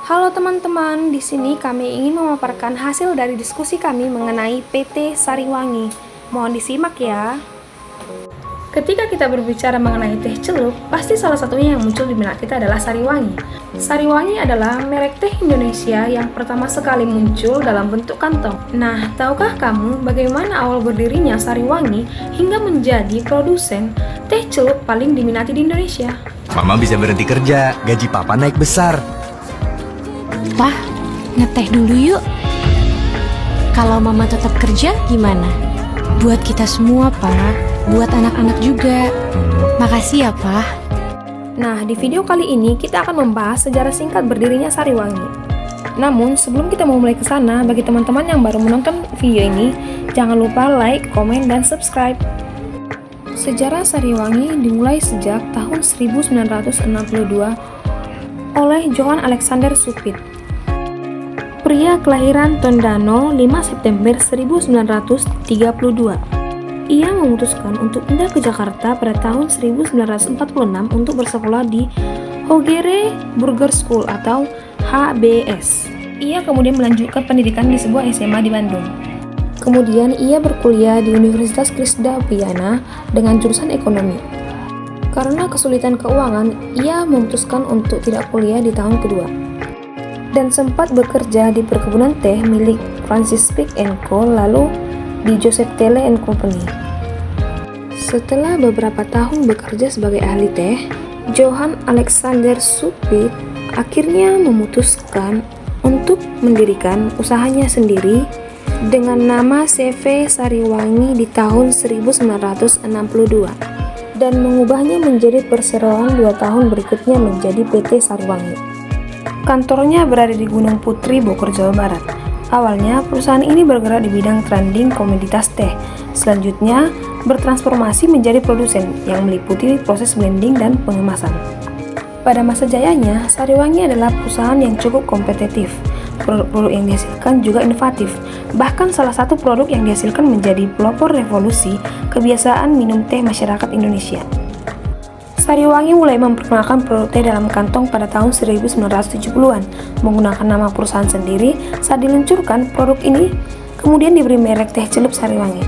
Halo teman-teman, di sini kami ingin memaparkan hasil dari diskusi kami mengenai PT Sariwangi. Mohon disimak ya. Ketika kita berbicara mengenai teh celup, pasti salah satunya yang muncul di benak kita adalah Sariwangi. Sariwangi adalah merek teh Indonesia yang pertama sekali muncul dalam bentuk kantong. Nah, tahukah kamu bagaimana awal berdirinya Sariwangi hingga menjadi produsen teh celup paling diminati di Indonesia? Mama bisa berhenti kerja, gaji papa naik besar. Wah, ngeteh dulu yuk. Kalau mama tetap kerja gimana? Buat kita semua, Pak. Buat anak-anak juga. Makasih ya, Pak. Nah, di video kali ini kita akan membahas sejarah singkat berdirinya Sariwangi. Namun, sebelum kita memulai ke sana, bagi teman-teman yang baru menonton video ini, jangan lupa like, komen, dan subscribe. Sejarah Sariwangi dimulai sejak tahun 1962 oleh Johann Alexander Suppitt. Pria kelahiran Tondano 5 September 1932. Ia memutuskan untuk pindah ke Jakarta pada tahun 1946 untuk bersekolah di Hogere Burger School atau HBS. Ia kemudian melanjutkan pendidikan di sebuah SMA di Bandung. Kemudian ia berkuliah di Universitas Krishna Viana dengan jurusan ekonomi. Karena kesulitan keuangan, ia memutuskan untuk tidak kuliah di tahun kedua dan sempat bekerja di perkebunan teh milik Francis Pick & Co. lalu di Joseph Tele & Company. Setelah beberapa tahun bekerja sebagai ahli teh, Johann Alexander Suppitt akhirnya memutuskan untuk mendirikan usahanya sendiri dengan nama CV Sariwangi di tahun 1962 dan mengubahnya menjadi perseroan 2 tahun berikutnya menjadi PT Sariwangi. Kantornya berada di Gunung Putri, Bogor, Jawa Barat. Awalnya, perusahaan ini bergerak di bidang trending komoditas teh. Selanjutnya, bertransformasi menjadi produsen yang meliputi proses blending dan pengemasan. Pada masa jayanya, Sariwangi adalah perusahaan yang cukup kompetitif. Produk-produk yang dihasilkan juga inovatif. Bahkan salah satu produk yang dihasilkan menjadi pelopor revolusi kebiasaan minum teh masyarakat Indonesia. Sariwangi mulai memperkenalkan produk teh dalam kantong pada tahun 1970-an. Menggunakan nama perusahaan sendiri, saat diluncurkan, produk ini kemudian diberi merek teh celup Sariwangi.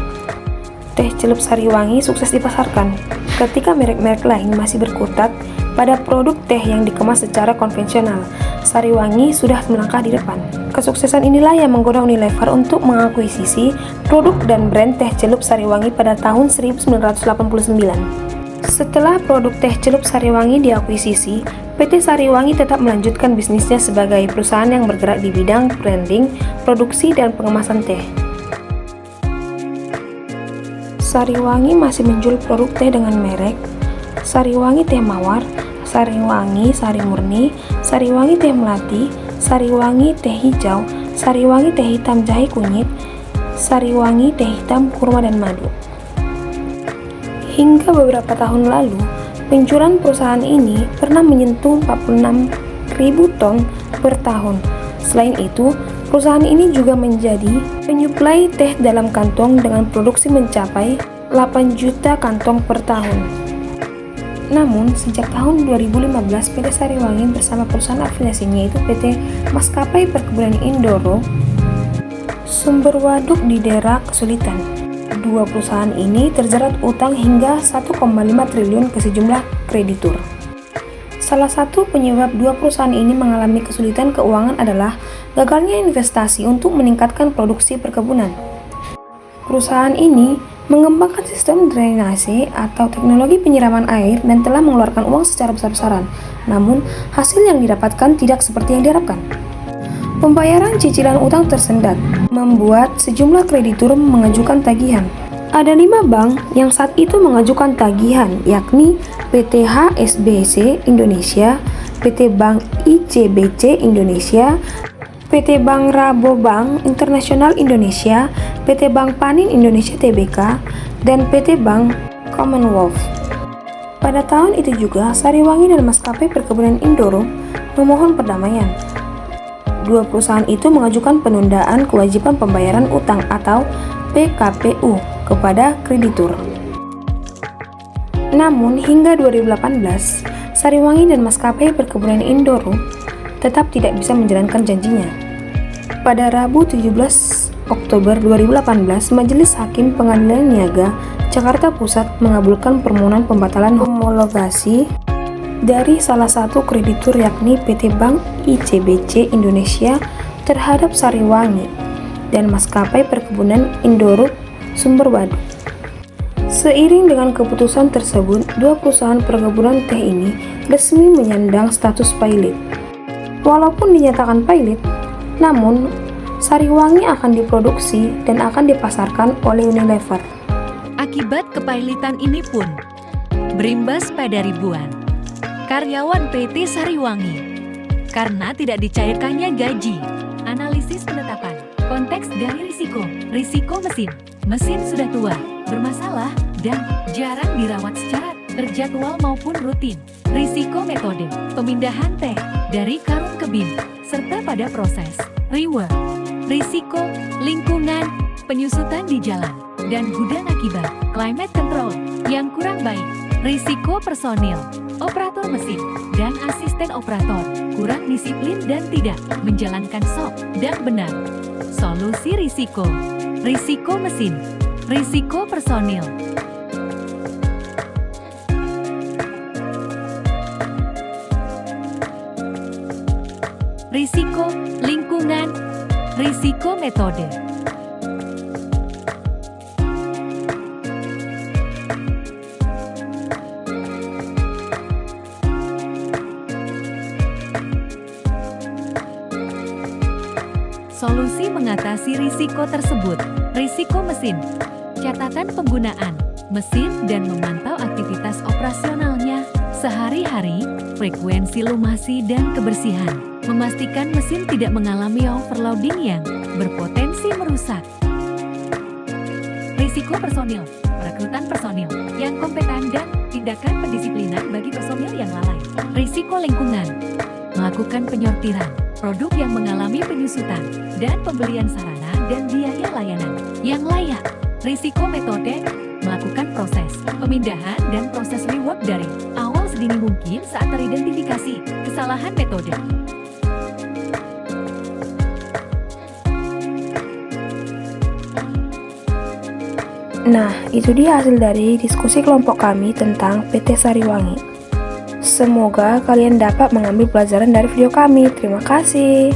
Teh celup Sariwangi sukses dipasarkan, ketika merek-merek lain masih berkutat pada produk teh yang dikemas secara konvensional. Sariwangi sudah melangkah di depan. Kesuksesan inilah yang menggoda Unilever untuk mengakuisisi produk dan brand teh celup Sariwangi pada tahun 1989. Setelah produk teh celup Sariwangi diakuisisi, PT Sariwangi tetap melanjutkan bisnisnya sebagai perusahaan yang bergerak di bidang branding, produksi, dan pengemasan teh. Sariwangi masih menjual produk teh dengan merek Sariwangi Teh Mawar, Sariwangi Sari Murni, Sariwangi Teh Melati, Sariwangi Teh Hijau, Sariwangi Teh Hitam Jahe Kunyit, Sariwangi Teh Hitam Kurma dan Madu. Hingga beberapa tahun lalu, penjualan perusahaan ini pernah menyentuh 46.000 ton per tahun. Selain itu, perusahaan ini juga menjadi penyuplai teh dalam kantong dengan produksi mencapai 8 juta kantong per tahun. Namun, sejak tahun 2015, PT Sariwangi bersama perusahaan afiliasinya yaitu PT Maskapai Perkebunan Indoro Sumber Waduk di daerah kesulitan. Dua perusahaan ini terjerat utang hingga 1,5 triliun ke sejumlah kreditur. Salah satu penyebab dua perusahaan ini mengalami kesulitan keuangan adalah gagalnya investasi untuk meningkatkan produksi perkebunan. Perusahaan ini mengembangkan sistem drainase atau teknologi penyiraman air dan telah mengeluarkan uang secara besar-besaran. Namun, hasil yang didapatkan tidak seperti yang diharapkan. Pembayaran cicilan utang tersendat, membuat sejumlah kreditur mengajukan tagihan. Ada 5 bank yang saat itu mengajukan tagihan, yakni PT HSBC Indonesia, PT Bank ICBC Indonesia, PT Bank Rabobank Internasional Indonesia, PT Bank Panin Indonesia Tbk, dan PT Bank Commonwealth. Pada tahun itu juga, Sariwangi dan Maskapai Perkebunan Indoro memohon perdamaian. Dua perusahaan itu mengajukan penundaan kewajiban pembayaran utang atau PKPU kepada kreditur. Namun hingga 2018, Sariwangi dan Maskapai Perkebunan Indoro tetap tidak bisa menjalankan janjinya. Pada Rabu 17 Oktober 2018, Majelis Hakim Pengadilan Niaga Jakarta Pusat mengabulkan permohonan pembatalan homologasi dari salah satu kreditur yakni PT Bank ICBC Indonesia terhadap Sariwangi dan Maskapai Perkebunan Indorut Sumberwaduk. Seiring dengan keputusan tersebut, dua perusahaan perkebunan teh ini resmi menyandang status pilot. Walaupun dinyatakan pilot, namun Sariwangi akan diproduksi dan akan dipasarkan oleh Unilever. Akibat kepailitan ini pun berimbas pada ribuan karyawan PT Sariwangi karena tidak dicairkannya gaji. Analisis penetapan konteks dari risiko mesin sudah tua, bermasalah, dan jarang dirawat secara terjadwal maupun rutin. Risiko metode pemindahan teh dari karung ke bin serta pada proses rework. Risiko lingkungan, penyusutan di jalan, dan gudang akibat climate control yang kurang baik. Risiko personil, operator mesin, dan asisten operator kurang disiplin dan tidak menjalankan SOP dan benar. Solusi risiko mesin, risiko personil. Risiko lingkungan, risiko metode. Solusi mengatasi risiko tersebut. Risiko mesin, catatan penggunaan mesin dan memantau aktivitas operasionalnya sehari-hari, frekuensi lumasi dan kebersihan. Memastikan mesin tidak mengalami overloading yang berpotensi merusak. Risiko personil, perekrutan personil yang kompeten dan tindakan pendisiplinan bagi personil yang lalai. Risiko lingkungan, melakukan penyortiran produk yang mengalami penyusutan dan pembelian sarana dan biaya layanan yang layak. Risiko metode, melakukan proses pemindahan dan proses rework dari awal sedini mungkin saat teridentifikasi kesalahan metode. Nah, itu dia hasil dari diskusi kelompok kami tentang PT Sariwangi. Semoga kalian dapat mengambil pelajaran dari video kami. Terima kasih.